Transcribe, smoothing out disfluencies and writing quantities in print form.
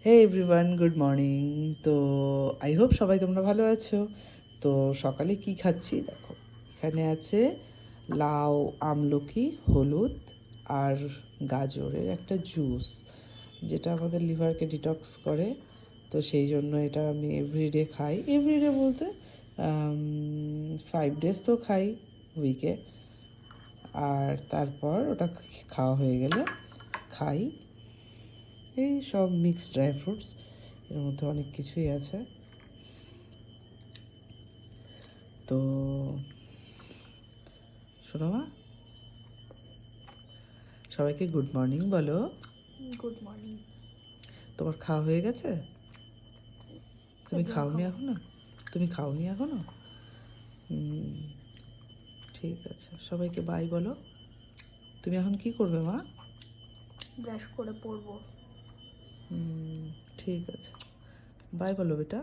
হে everyone, good morning. তো I hope সবাই তোমরা ভালো আছো। তো সকালে কি খাচ্ছি দেখো, এখানে আছে লাউ, আমলকি, হলুদ আর গাজরের একটা জুস, যেটা আমাদের লিভারকে ডিটক্স করে। তো সেই জন্য এটা আমি এভরিডে খাই। এভরিডে বলতে 5 ডেজ তো খাই উইকে। আর তারপর ওটা খাওয়া হয়ে গেলে খাই এই সব মিক্সড ড্রাই ফ্রুটস, এর মধ্যে অনেক কিছুই আছে। তো শোনো মা, সবাইকে গুড মর্নিং বলো। Good morning. তোমার খাওয়া হয়ে গেছে? তুমি এগুলো খাওনি খাবো। এখনো? তুমি খাওনি এখনো? ঠিক আছে, সবাইকে বাই বলো। তুমি এখন কি করবে মা? ব্রাশ করে পড়বো। ঠিক আছে, বাই বলো বেটা।